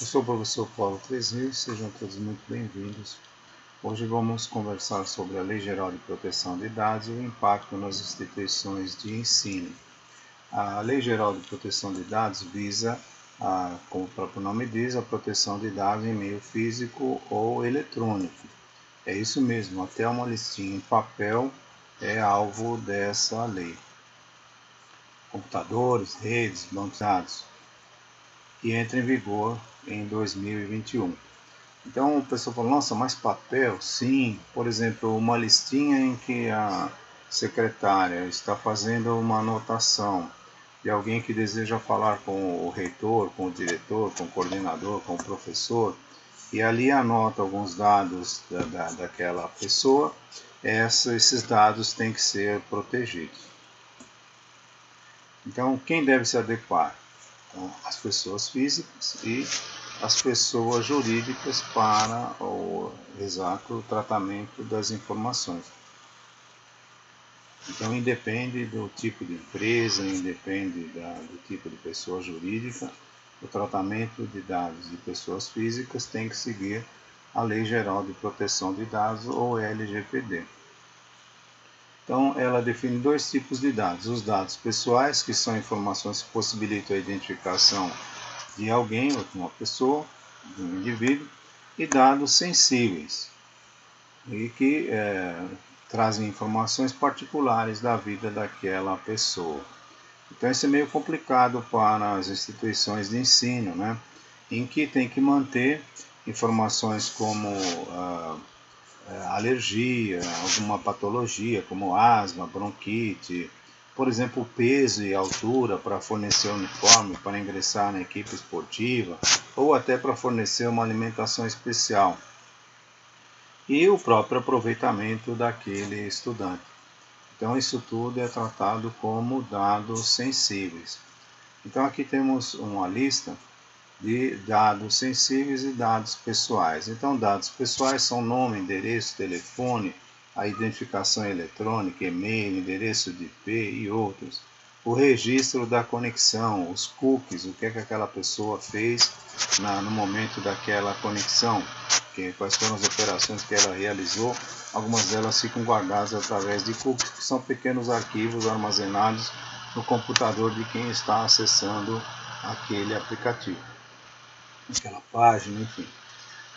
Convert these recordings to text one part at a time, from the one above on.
Eu sou o professor Paulo Tresil, sejam todos muito bem-vindos. Hoje vamos conversar sobre a Lei Geral de Proteção de Dados e o impacto nas instituições de ensino. A Lei Geral de Proteção de Dados visa, como o próprio nome diz, a proteção de dados em meio físico ou eletrônico. É isso mesmo, até uma listinha em papel é alvo dessa lei. Computadores, redes, bancos de dados, que entra em vigor em 2021. Então o pessoal fala, nossa, mais papel? Sim, por exemplo, uma listinha em que a secretária está fazendo uma anotação de alguém que deseja falar com o reitor, com o diretor, com o coordenador, com o professor, e ali anota alguns dados daquela pessoa, esses dados têm que ser protegidos. Então, quem deve se adequar? Então, as pessoas físicas e as pessoas jurídicas para o exato tratamento das informações. Então, independe do tipo de empresa, independe do tipo de pessoa jurídica, o tratamento de dados de pessoas físicas tem que seguir a Lei Geral de Proteção de Dados, ou LGPD. Então, ela define dois tipos de dados. Os dados pessoais, que são informações que possibilitam a identificação de alguém, ou de uma pessoa, de um indivíduo, e dados sensíveis, e que trazem informações particulares da vida daquela pessoa. Então isso é meio complicado para as instituições de ensino, né? Em que tem que manter informações como alergia, alguma patologia como asma, bronquite, por exemplo, peso e altura para fornecer uniforme para ingressar na equipe esportiva ou até para fornecer uma alimentação especial. E o próprio aproveitamento daquele estudante. Então isso tudo é tratado como dados sensíveis. Então aqui temos uma lista de dados sensíveis e dados pessoais. Então, dados pessoais são nome, endereço, telefone, a identificação eletrônica, e-mail, endereço de IP e outros. O registro da conexão, os cookies, o que é que aquela pessoa fez no momento daquela conexão, quais foram as operações que ela realizou. Algumas delas ficam guardadas através de cookies, que são pequenos arquivos armazenados no computador de quem está acessando aquele aplicativo, aquela página, enfim,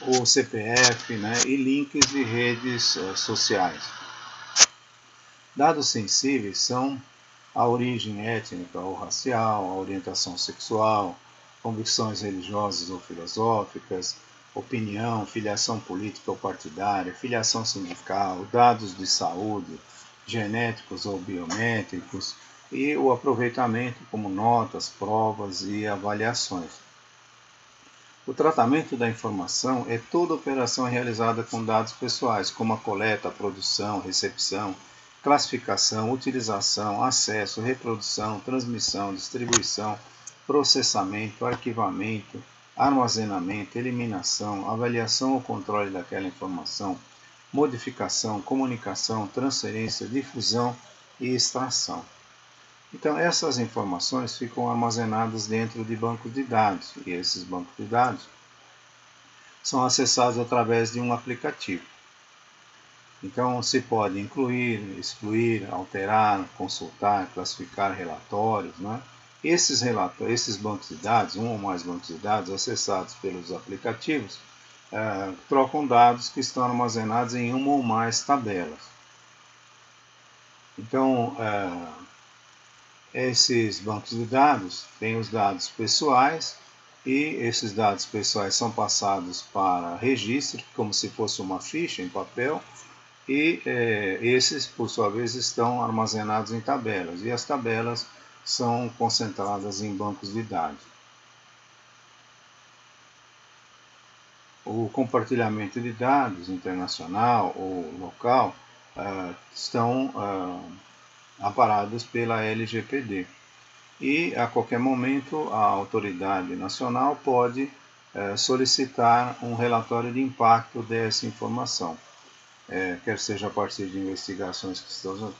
o CPF, né, e links de redes sociais. Dados sensíveis são a origem étnica ou racial, a orientação sexual, convicções religiosas ou filosóficas, opinião, filiação política ou partidária, filiação sindical, dados de saúde, genéticos ou biométricos, e o aproveitamento como notas, provas e avaliações. O tratamento da informação é toda operação realizada com dados pessoais, como a coleta, a produção, recepção, classificação, utilização, acesso, reprodução, transmissão, distribuição, processamento, arquivamento, armazenamento, eliminação, avaliação ou controle daquela informação, modificação, comunicação, transferência, difusão e extração. Então, essas informações ficam armazenadas dentro de bancos de dados, e esses bancos de dados são acessados através de um aplicativo. Então, se pode incluir, excluir, alterar, consultar, classificar relatórios, né? Esses bancos de dados, um ou mais bancos de dados acessados pelos aplicativos, trocam dados que estão armazenados em uma ou mais tabelas. Então, esses bancos de dados têm os dados pessoais, e esses dados pessoais são passados para registro, como se fosse uma ficha em papel, e esses, por sua vez, estão armazenados em tabelas, e as tabelas são concentradas em bancos de dados. O compartilhamento de dados internacional ou local estão amparados pela LGPD. E a qualquer momento a autoridade nacional pode solicitar um relatório de impacto dessa informação, quer seja a partir de investigações que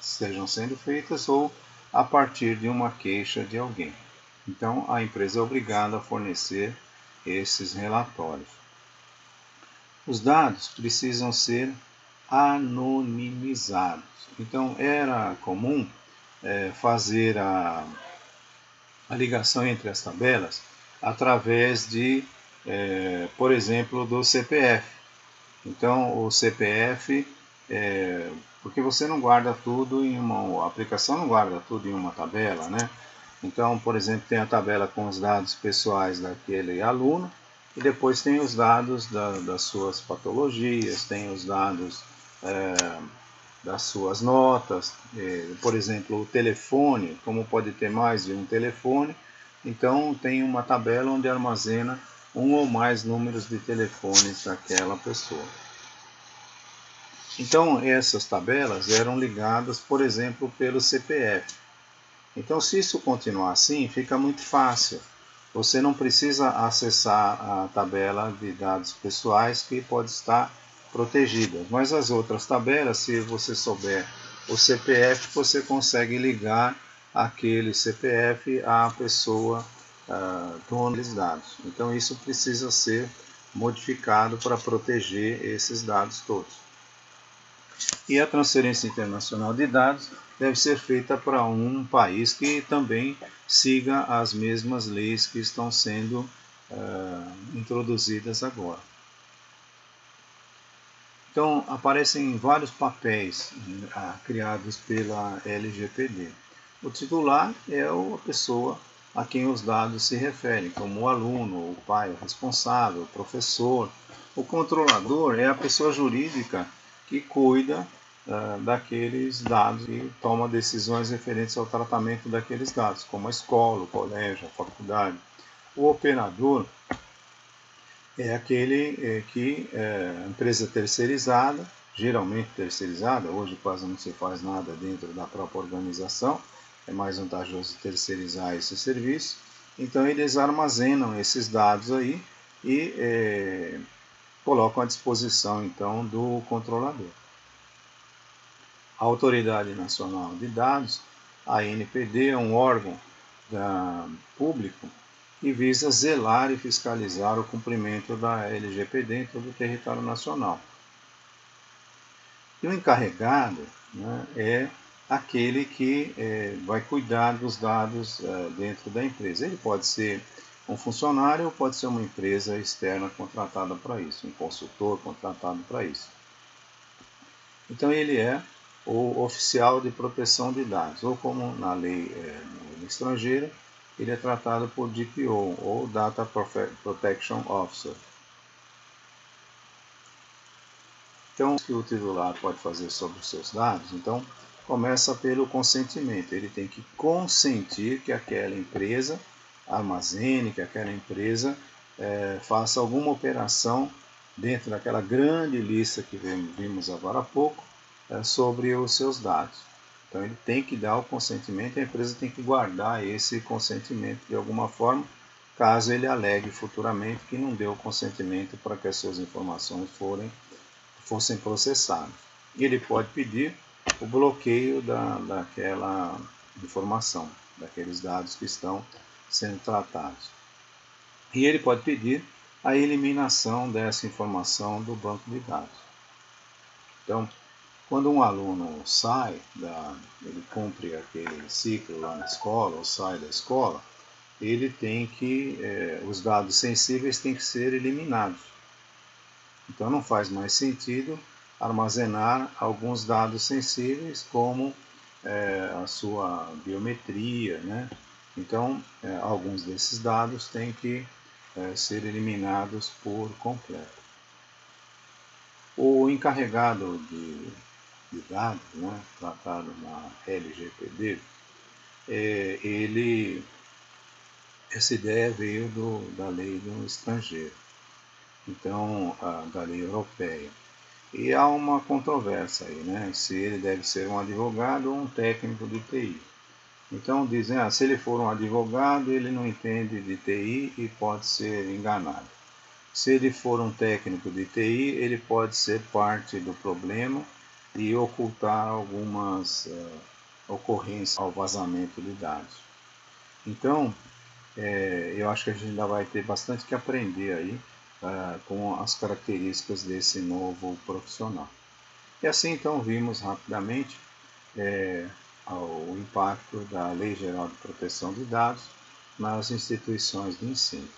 estejam sendo feitas ou a partir de uma queixa de alguém. Então a empresa é obrigada a fornecer esses relatórios. Os dados precisam ser anonimizados. Então era comum fazer a ligação entre as tabelas através de, por exemplo, do CPF. Então o CPF, porque você não guarda tudo em a aplicação não guarda tudo em uma tabela, né? Então, por exemplo, tem a tabela com os dados pessoais daquele aluno, e depois tem os dados das suas patologias, tem os dados das suas notas, por exemplo, o telefone, como pode ter mais de um telefone, então tem uma tabela onde armazena um ou mais números de telefones daquela pessoa. Então essas tabelas eram ligadas, por exemplo, pelo CPF. Então, se isso continuar assim, fica muito fácil. Você não precisa acessar a tabela de dados pessoais, que pode estar protegida. Mas as outras tabelas, se você souber o CPF, você consegue ligar aquele CPF à pessoa dona dos dados. Então, isso precisa ser modificado para proteger esses dados todos. E a transferência internacional de dados deve ser feita para um país que também siga as mesmas leis que estão sendo introduzidas agora. Então, aparecem vários papéis criados pela LGPD. O titular é a pessoa a quem os dados se referem, como o aluno, o pai, o responsável, o professor. O controlador é a pessoa jurídica que cuida daqueles dados e toma decisões referentes ao tratamento daqueles dados, como a escola, o colégio, a faculdade. O operador é aquele que a empresa terceirizada, geralmente terceirizada, hoje quase não se faz nada dentro da própria organização, é mais vantajoso terceirizar esse serviço. Então eles armazenam esses dados aí e colocam à disposição então do controlador. A Autoridade Nacional de Dados, a ANPD, é um órgão público que visa zelar e fiscalizar o cumprimento da LGPD em todo o território nacional. E o encarregado, né, é aquele que vai cuidar dos dados dentro da empresa. Ele pode ser um funcionário ou pode ser uma empresa externa contratada para isso, um consultor contratado para isso. Então ele é o oficial de proteção de dados, ou como na lei estrangeira, ele é tratado por DPO, ou Data Protection Officer. Então, o que o titular pode fazer sobre os seus dados? Então, começa pelo consentimento. Ele tem que consentir que aquela empresa armazene, que aquela empresa faça alguma operação dentro daquela grande lista que vimos agora há pouco sobre os seus dados. Então ele tem que dar o consentimento e a empresa tem que guardar esse consentimento de alguma forma, caso ele alegue futuramente que não deu consentimento para que as suas informações fossem processadas. Ele pode pedir o bloqueio daquela informação, daqueles dados que estão sendo tratados. E ele pode pedir a eliminação dessa informação do banco de dados. Então, quando um aluno ele cumpre aquele ciclo lá na escola, ou sai da escola, ele tem que, os dados sensíveis têm que ser eliminados. Então não faz mais sentido armazenar alguns dados sensíveis, como a sua biometria, né? Então, alguns desses dados têm que ser eliminados por completo. O encarregado de dados, né, tratado na LGPD, essa ideia veio da lei do estrangeiro, então da lei europeia. E há uma controvérsia aí, né, se ele deve ser um advogado ou um técnico de TI. Então dizem, se ele for um advogado, ele não entende de TI e pode ser enganado. Se ele for um técnico de TI, ele pode ser parte do problema e ocultar algumas ocorrências ao vazamento de dados. Então, eu acho que a gente ainda vai ter bastante que aprender aí com as características desse novo profissional. E assim então vimos rapidamente o impacto da Lei Geral de Proteção de Dados nas instituições de ensino.